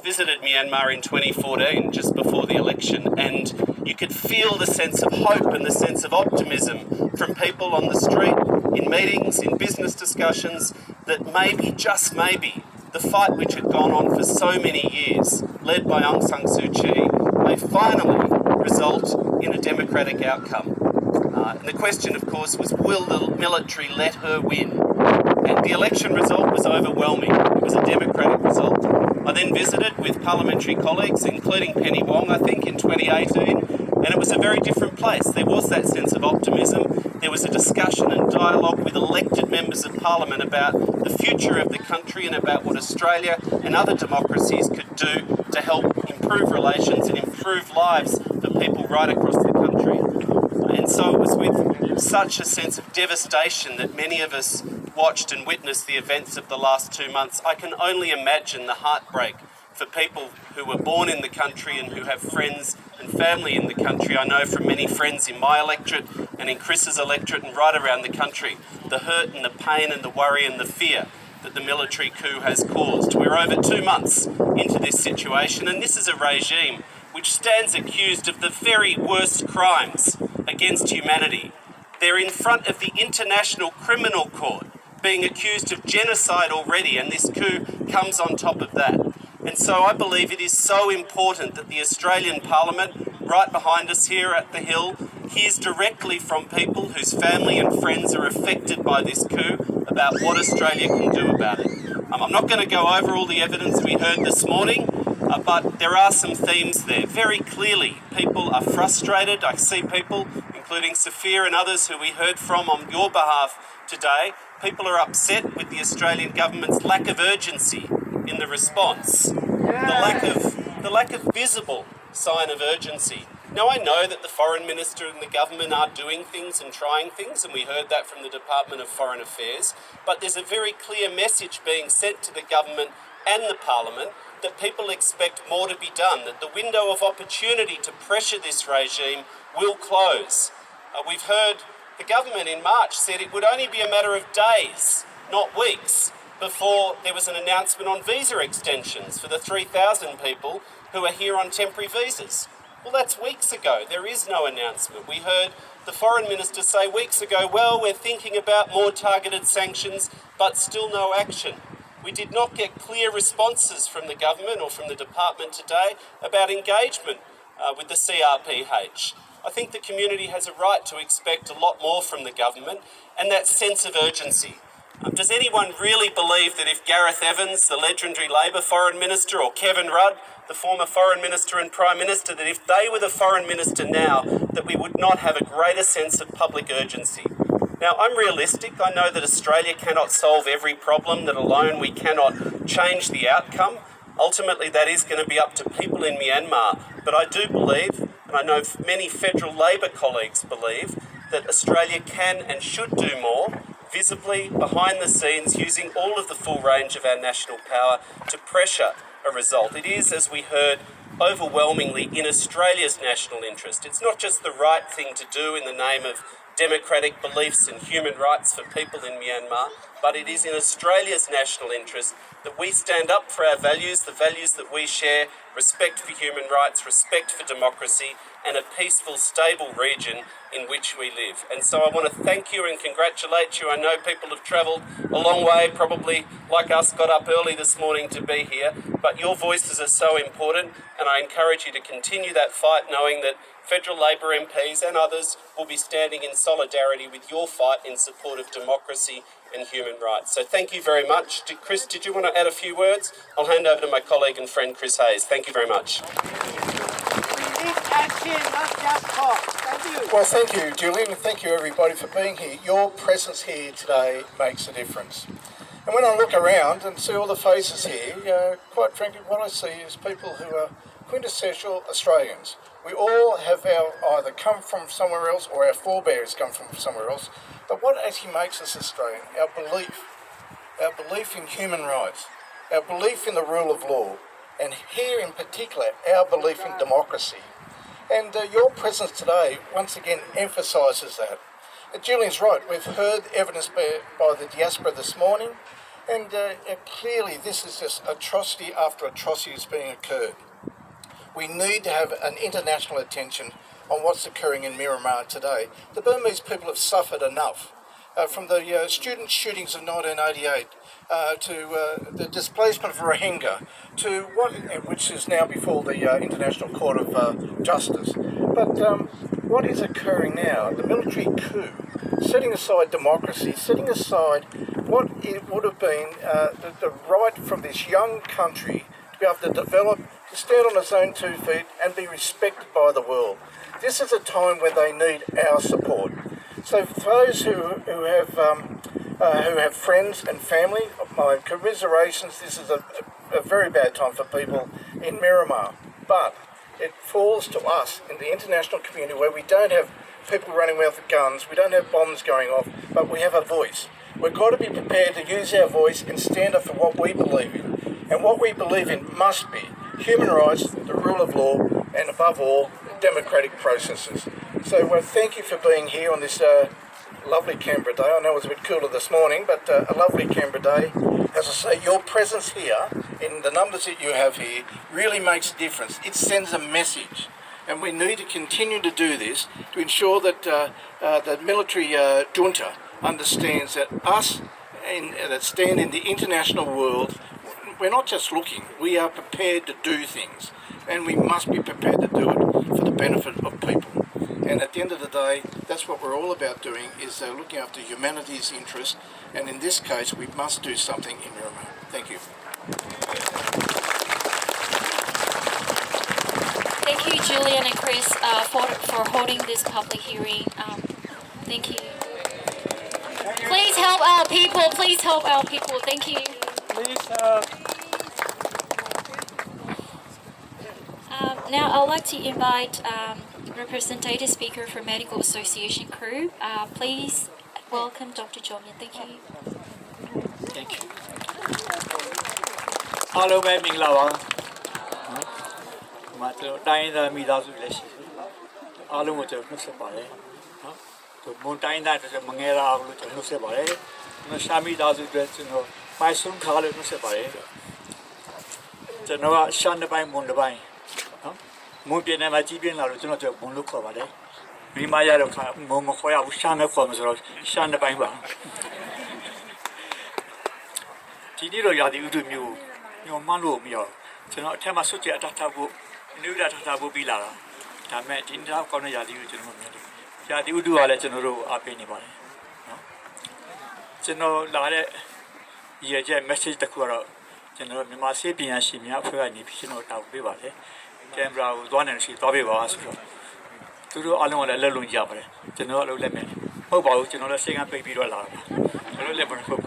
visited Myanmar in 2014, just before the election, and you could feel the sense of hope and the sense of optimism from people on the street, in meetings, in business discussions, that maybe, just maybe, the fight which had gone on for so many years, led by Aung San Suu Kyi, may finally result in a democratic outcome. And the question, of course, was, will the military let her win? And the election result was overwhelming. It was a democratic result. I then visited with parliamentary colleagues, including Penny Wong, I think, in 2018, and it was a very different place. There was that sense of optimism. There was a discussion and dialogue with elected members of Parliament about the future of the country and about what Australia and other democracies could do to help improve relations and improve lives for people right across the country. And so it was with such a sense of devastation that many of us watched and witnessed the events of the last 2 months. I can only imagine the heartbreak for people who were born in the country and who have friends and family in the country. I know from many friends in my electorate and in Chris's electorate and right around the country, the hurt and the pain and the worry and the fear that the military coup has caused. We're over 2 months into this situation, and this is a regime which stands accused of the very worst crimes against humanity. They're in front of the International Criminal Court, being accused of genocide already, and this coup comes on top of that. And so I believe it is so important that the Australian Parliament, right behind us here at the Hill, hears directly from people whose family and friends are affected by this coup about what Australia can do about it. I'm not going to go over all the evidence we heard this morning, but there are some themes there. Very clearly, people are frustrated. I see people, including Sophia and others who we heard from on your behalf today. People are upset with the Australian government's lack of urgency in the response, the lack of visible sign of urgency. Now, I know that the Foreign Minister and the government are doing things and trying things, and we heard that from the Department of Foreign Affairs, but there's a very clear message being sent to the government and the Parliament that people expect more to be done, that the window of opportunity to pressure this regime will close. We've heard the government in March said it would only be a matter of days, not weeks, before there was an announcement on visa extensions for the 3,000 people who are here on temporary visas. Well, that's weeks ago. There is no announcement. We heard the Foreign Minister say weeks ago, well, we're thinking about more targeted sanctions, but still no action. We did not get clear responses from the government or from the department today about engagement with the CRPH. I think the community has a right to expect a lot more from the government and that sense of urgency. Does anyone really believe that if Gareth Evans, the legendary Labor Foreign Minister, or Kevin Rudd, the former Foreign Minister and Prime Minister, that if they were the Foreign Minister now, that we would not have a greater sense of public urgency? Now, I'm realistic. I know that Australia cannot solve every problem, that alone we cannot change the outcome. Ultimately, that is going to be up to people in Myanmar. But I do believe, and I know many federal Labor colleagues believe, that Australia can and should do more, visibly, behind the scenes, using all of the full range of our national power to pressure a result. It is, as we heard, overwhelmingly in Australia's national interest. It's not just the right thing to do in the name of democratic beliefs and human rights for people in Myanmar, but it is in Australia's national interest that we stand up for our values, the values that we share, respect for human rights, respect for democracy, and a peaceful, stable region in which we live. And so I want to thank you and congratulate you. I know people have travelled a long way, probably like us, got up early this morning to be here, but your voices are so important, and I encourage you to continue that fight, knowing that Federal Labor MPs and others will be standing in solidarity with your fight in support of democracy and human rights. So thank you very much. Chris, did you want to add a few words? I'll hand over to my colleague and friend Chris Hayes. Thank you very much. We need action, not just talk. Thank you. Well, thank you, Julian, and thank you, everybody, for being here. Your presence here today makes a difference. And when I look around and see all the faces here, quite frankly, what I see is people who are quintessential Australians. We all have either come from somewhere else or our forebears come from somewhere else. But what actually makes us Australian? Our belief in human rights, our belief in the rule of law, and here in particular, our belief in democracy. And your presence today, once again, emphasises that. Julian's right. We've heard evidence by the diaspora this morning, And clearly this is just atrocity after atrocity is being occurred. We need to have an international attention on what's occurring in Miramar today. The Burmese people have suffered enough. From the student shootings of 1988 to the displacement of Rohingya, to which is now before the International Court of Justice. But what is occurring now, the military coup, setting aside democracy, setting aside what it would have been the right from this young country to be able to develop, to stand on its own 2 feet and be respected by the world. This is a time when they need our support. So for those who have friends and family, my commiserations. This is a very bad time for people in Miramar. But it falls to us in the international community where we don't have people running around with guns, we don't have bombs going off, but we have a voice. We've got to be prepared to use our voice and stand up for what we believe in. And what we believe in must be human rights, the rule of law, and above all, democratic processes. So thank you for being here on this lovely Canberra day. I know it was a bit cooler this morning, but a lovely Canberra day. As I say, your presence here, in the numbers that you have here, really makes a difference. It sends a message. And we need to continue to do this to ensure that the military junta understands that us that stand in the international world, we're not just looking, we are prepared to do things. And we must be prepared to do it for the benefit of people. And at the end of the day, that's what we're all about doing, is looking after humanity's interest. And in this case, we must do something in Miramar. Thank you. Thank you, Julian and Chris, for holding this public hearing. Thank you. Please help our people. Please help our people. Thank you. Now, I'd like to invite representative speaker for Medical Association crew. Please welcome Dr. Julian. Thank you. Thank you. Hello, my name is Julian. I'm a Thai middle-aged lady. I'm a Muslim. तो मोटाई ना तो मंगेरा आगलो चलो से बारे न शामी दाजु जो माइसुम खाले न से बारे चलो शान बाई मुंड बाई मुंडे ने माची बिन लालो चलो जो मुंडू खो बारे रिमाया रो खा मोंग खोया उशान खो मसरो शान बाई बा 지디 로 야디 우두 묘 만로 미요 저는 테마 수제 아타타고 뉴다 타타고 비라라 다음에 딘다 거는 야디고 저는 야, 디우두 알에 저노로 앞에 있니 말이야. 저노 나래 이제 메시지 듣고 알아. 저노 미마세 비야시미야 프로그램이 비신호 타고 비바래. 캠브라우 도안는 시 도비 와서. 두루 알롱을 알롱 잡아래. 저노 알롱레메. 뭐 봐우 저노를 시간 빼비로 라. 저노 레버는 거.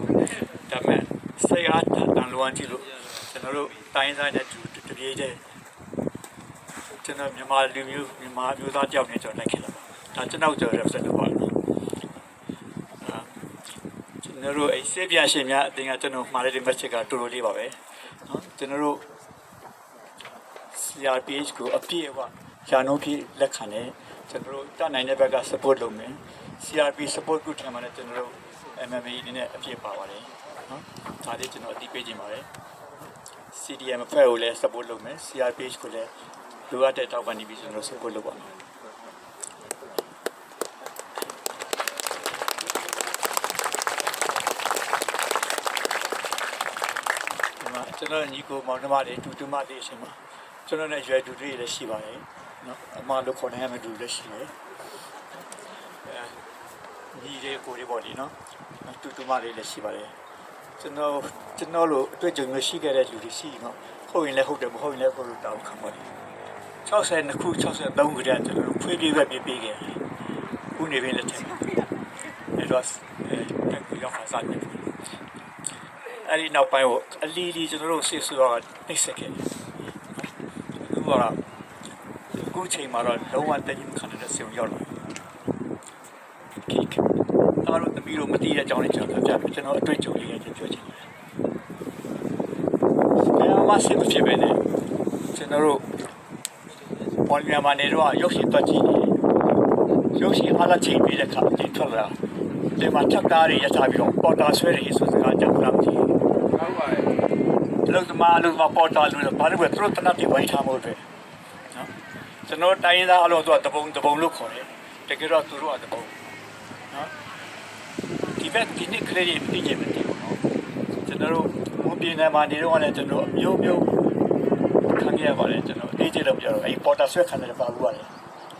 다음에 세가 단로한지로 저노로 다인사네 두리제. 저노 미마 리뮤 미마 묘다 잡네 저 나킬라. 다 저나고 저래 없어도 봐. 저너로 이 세비아시냐 내가 저너 말에 맞체가 도로리 봐ပဲ. 저너로 CRPHကိုအပြည့်အဝရှာနှုတ်ပြလက်ခံတယ်ကျွန်တော်တို့တနိုင်တဲ့ဘက်က support လုပ်မယ် CRP support group ထဲမှာလည်းကျွန်တော်တို့ MMA အနေနဲ့အပြည့်ပါပါတယ်နော်ဒါလေးကျွန်တော်အသိပေးခြင်းပါတယ် CDM အဖွဲ့ကိုလည်း support လုပ်မယ် CRPH ကိုလည်းလိုအပ်တဲ့တောက်ကနေပြီးကျွန်တော် support လုပ်ပါမယ်ကျွန်တော်ညီကိုမောင်နှမတွေတူမတွေအရှင်ပါကျွန်တော်နဲ့ရွယ်တူတွေလည်းရှိပါတယ်နော်အမလို့ခေါ်နေရမယ့်တူလည်းရှိတယ်ညီတွေကိုတွေပေါ့ဒီနော်တူမတွေလည်းရှိပါတယ်ကျွန်တော်လို့အတွေ့အကြုံမျိုးရှိခဲ့တဲ့လူတွေရှိနော်ဟုတ်ရင်လည်းဟုတ်တယ်မဟုတ်ရင်လည်းဟုတ်လို့တောင်းခံပါတယ်62ခု63ခုတည်းကျွန်တော်ဖွေးပြေးပဲပြေးခဲ့တယ်ခုနေပြီလက်ထက်အဲ့တော့တက်ပြီးတော့ခါစားနေအဲ့ဒီနောက်ပိုင်းကိုအလီလီကျွန်တော်တို့ဆေးဆိုတော့နှိမ့်ဆက်ခဲ့တယ်သူကအခုချိန်မှာတော့လုံးဝတက်ရင်ခံတဲ့ဆေးရောက်လာကိကအားလုံးတပီတော့မတည်တဲ့အကြောင်းလေးကျွန်တော်ပြောပြကျွန်တော်အတွေ့အကြုံလေးပြောချင်တယ်အဲ့မှာဆေးဖြစ်ပဲနဲ့ကျွန်တော်တို့ပေါ်မြန်မာနေတော့ရုပ်ရှင်တွက်ကြည့်နေရုပ်ရှင်အားလာချိန်ပြီးတဲ့အခါအတင်ထွက်လာဒီမှာချက်သားတွေရထားပြီးတော့ပေါ်တာဆွဲတွေဆိုစကားကြောက်လာမကြည့် Look the man, look my portal, but with truth and nothing white ham over. So no time that alone to the bone look for it. Take it out to row at the bone. Tibet didn't credit Egypt. General Mubina Mani don't want to know you come here about it, agent of your important second of our world.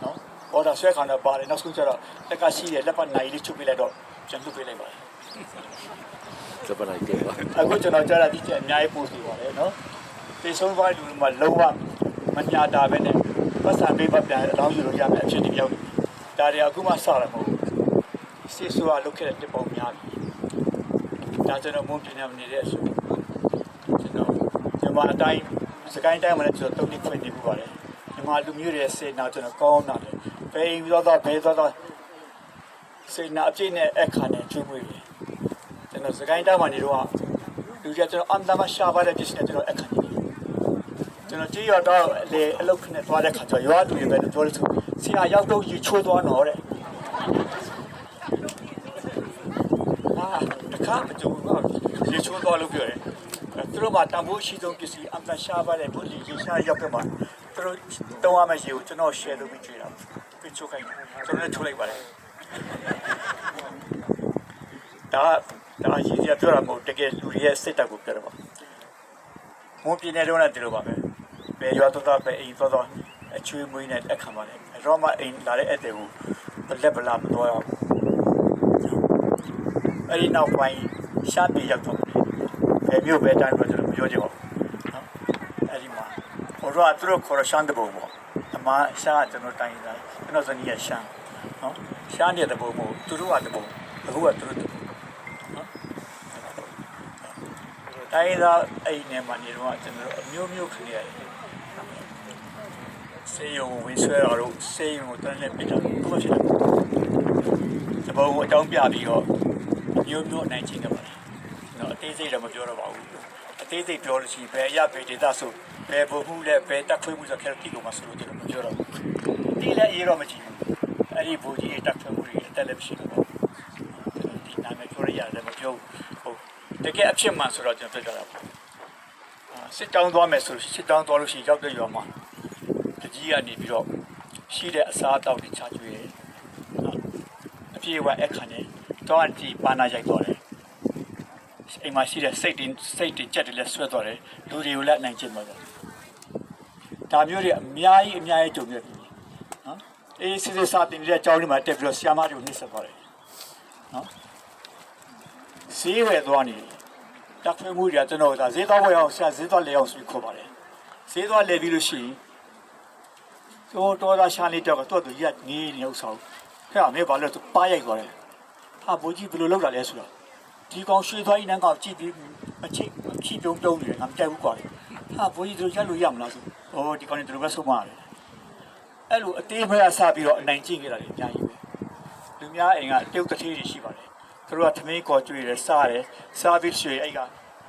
No, or a second of body, no sooner like I see a leopard night to be let up, just to be labor. I go to Nigeria, and I put it, no? They so wide with my low one, Manyada, but some people that allow you to jump at Chinny Young. Daria Guma Salamo. See, so I look at the bomb yard. That's a moon in Amnesty. You know, the one time, the kind of time when it's a totally funny body. The Malumuri said not in a corner, paying the other, pay the other. Say not in a can and two movie. The kind of money you get under my shower at this natural economy. You know, your dog, they look at what I can tell you are doing better to see how you choose one or the carpet you choose all of you. Through my tambu, she don't see under shower and bully, you shall young through the woman you to know share the between them. It's okay. So let's play by it. He's a durable to get to the set up of Canberra. Moving at one at where you are to the a 2 million economy, Roma in Lare Etewu, the level up loyal. Very now fine, shan't be young. A new bedtime was a beautiful. Elima, or rather through for a shandable, a man shat and no time, another near shan. Shandy at the bomo, to do at the bow, who are true. Either a name and you want new clear. Say you will swear or say you will turn a bit of caution. The bow don't be a new 19 of it. No, a daisy of your about. A daisy policy, pay yapity, that's so. Pay who let pay that was a caretaker must go to the major. Deal a year of a team. Anybody, Dr. Murray, television. The major. They get a chairman so that sit down to a message, sit down to a she got the Yoma. The Gia need be up. She let us out of the charge way. A few were econy, 20 Panajay. In my city, Satan, jetless sweater, do you let 19 mother? Tamuri, Miai to me. This is something that told him I take your Siamari Nisabari. See where the one is. Dr. Moody, I don't know that they don't says they don't lay on recovery. They don't let you see. So, to the shiny dog, to the yet need you so. Here, maybe a little buy a gore. How would you look at Ezra? Do you go shoot in and out GP? A cheap, keep your building, I'm dead. How would you do yellow young? Oh, the going to the rest of mine. Hello, a team where I saw you 19 years. Lumia and I took the tea she was. Through a tomato to the side, savage,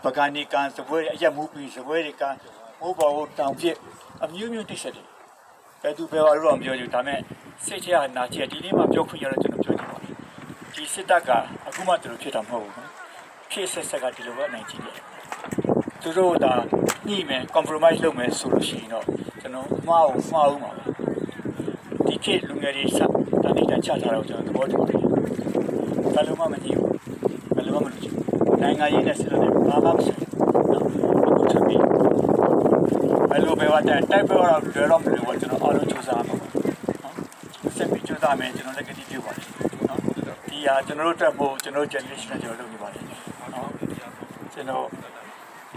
Pagani can the way a movie, the way they can move out down here. A new city. I do bear a room, you tame. Sit here and not yet, in my joke for your return of 21. He said, Daga, a woman to look at home. Cases I got 19 years. To roll the Nime, compromise Lumen, Solution, to know Mau. The kid Lumeri, Tanita Chatter out of the body. Paloma, Nanga Yenes, Mamma, to me. I love what I type of the Romney was an auto to Zama. Send me to Zama and negative you want. The general trouble to no generation you're looking about it.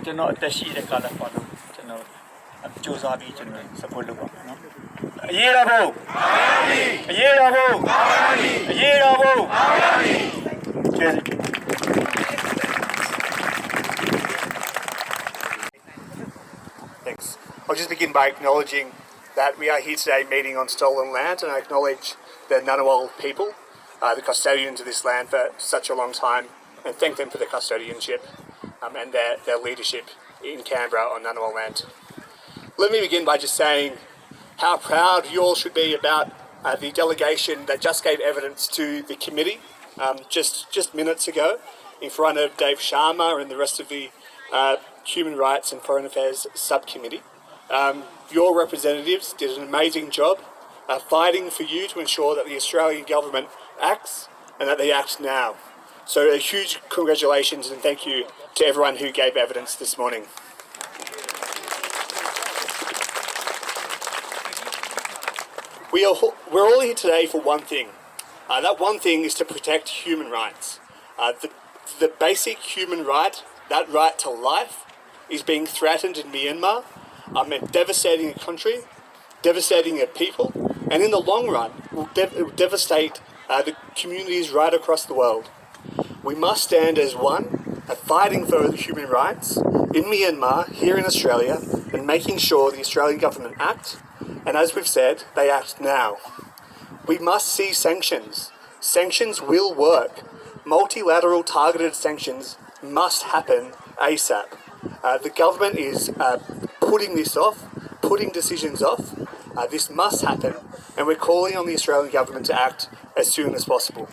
To know the sheet of color for to know. Choose our beach and support the one. A year ago, a year ago, a year ago. Thanks. I'll just begin by acknowledging that we are here today meeting on stolen land, and I acknowledge the Ngunnawal people, the custodians of this land for such a long time, and thank them for their custodianship and their leadership in Canberra on Ngunnawal land. Let me begin by just saying how proud you all should be about the delegation that just gave evidence to the committee just minutes ago in front of Dave Sharma and the rest of the Human Rights and Foreign Affairs Subcommittee. Your representatives did an amazing job fighting for you to ensure that the Australian government acts and that they act now. So a huge congratulations and thank you to everyone who gave evidence this morning. We're all here today for one thing. That one thing is to protect human rights. The basic human right, that right to life, is being threatened in Myanmar, devastating a country, devastating a people, and in the long run will devastate the communities right across the world. We must stand as one, fighting for human rights in Myanmar, here in Australia, and making sure the Australian government act, and as we've said, they act now. We must see sanctions. Sanctions will work. Multilateral targeted sanctions must happen ASAP. The government is putting this off, putting decisions off. This must happen, and we're calling on the Australian government to act as soon as possible.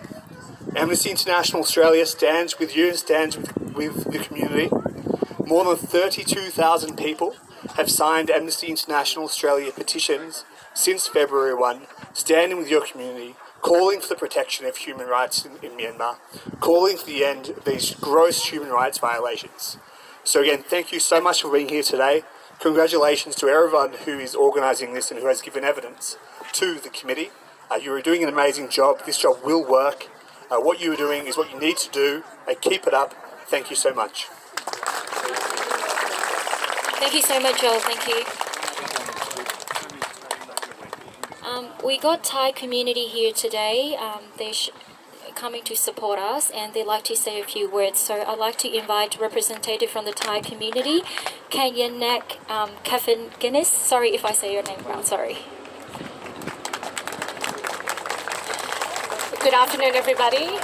Amnesty International Australia stands with you, stands with the community. More than 32,000 people have signed Amnesty International Australia petitions since February 1, standing with your community, calling for the protection of human rights in Myanmar, calling for the end of these gross human rights violations. So again, thank you so much for being here today. Congratulations to everyone who is organising this and who has given evidence to the committee. You are doing an amazing job. This job will work. What you are doing is what you need to do. Keep it up. Thank you so much. Thank you so much, Joel. Thank you. We got Thai community here today. They're coming to support us and they'd like to say a few words. So I'd like to invite representative from the Thai community, Kanyanak Kafin Guinness. Sorry if I say your name wrong, sorry. Good afternoon, everybody.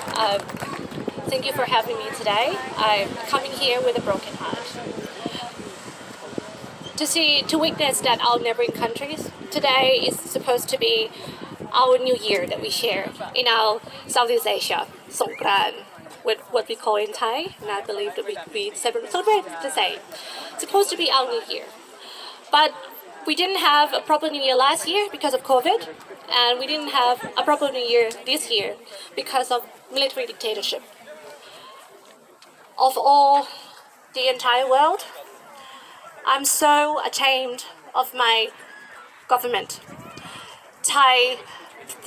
Thank you for having me today. I'm coming here with a broken heart. To witness that our neighboring countries today is supposed to be our new year that we share in our Southeast Asia, Songkran, with what we call in Thai, and I believe that we celebrate the same. It's supposed to be our new year. But we didn't have a proper new year last year because of COVID, and we didn't have a proper new year this year because of military dictatorship. Of all the entire world, I'm so ashamed of my government. Thai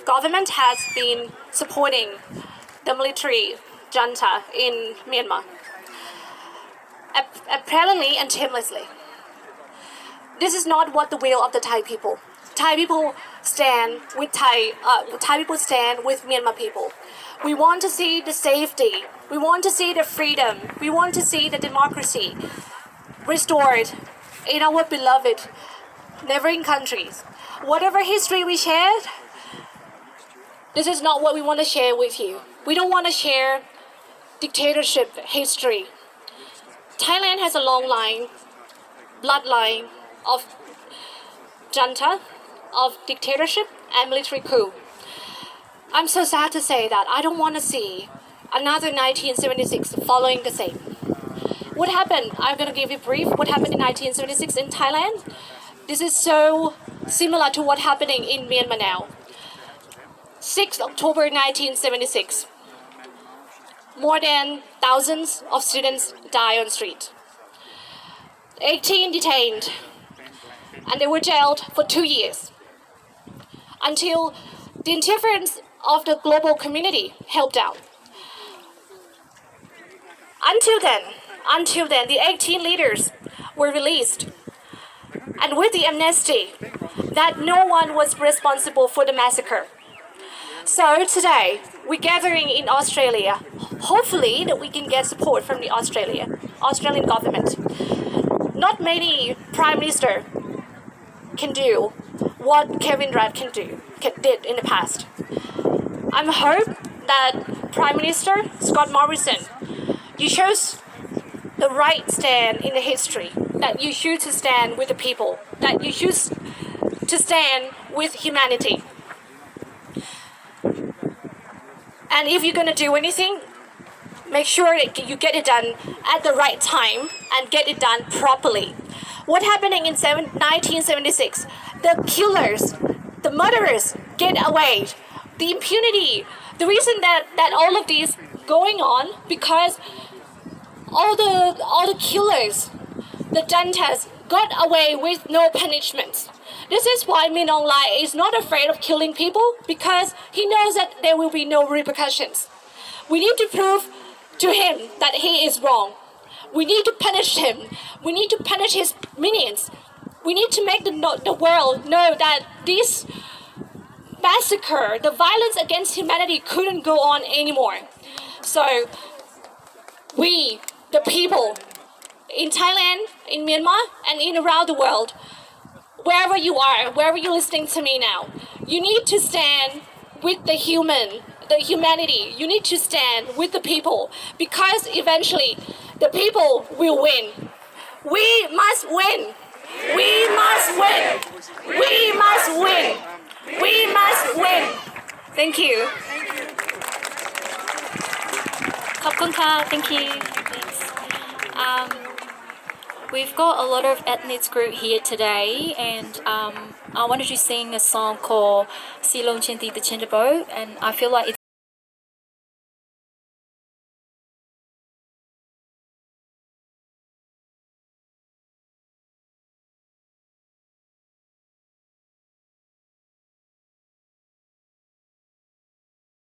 government has been supporting the military junta in Myanmar, apparently and shamelessly. This is not what the will of the Thai people. Thai people stand with Thai people stand with Myanmar people. We want to see the safety. We want to see the freedom. We want to see the democracy restored in our beloved neighboring countries. Whatever history we shared, this is not what we want to share with you. We don't want to share dictatorship history. Thailand has a long bloodline of junta, of dictatorship and military coup. I'm so sad to say that I don't want to see another 1976 following the same. What happened? I'm going to give you a brief. What happened in 1976 in Thailand? This is so similar to what's happening in Myanmar now. 6 October 1976. More than thousands of students died on the street. 18 detained, and they were jailed for 2 years until the interference of the global community helped out. Until then, the 18 leaders were released, and with the amnesty, that no one was responsible for the massacre. So today, we're gathering in Australia. Hopefully that we can get support from the Australian government. Not many prime minister can do what Kevin Rudd did in the past. I hope that Prime Minister Scott Morrison, you chose the right stand in the history, that you choose to stand with the people, that you choose to stand with humanity. And if you're going to do anything, make sure that you get it done at the right time and get it done properly. What happening in 1976? The killers, the murderers get away. The impunity, the reason that all of these going on because all the killers, the Dantas got away with no punishments. This is why Min Aung Hlaing is not afraid of killing people because he knows that there will be no repercussions. We need to prove to him that he is wrong. We need to punish him. We need to punish his minions. We need to make the world know that this massacre, the violence against humanity couldn't go on anymore. So we, the people in Thailand, in Myanmar, and in around the world, wherever you are, wherever you're listening to me now, you need to stand with the humanity. You need to stand with the people because eventually the people will win. We must win. We must win. We must win. We must win. Thank you. Khop khun ka. Thank you. Thanks. We've got a lot of ethnic group here today, and I wanted to sing a song called Silong Chinti the Chinabo, and I feel like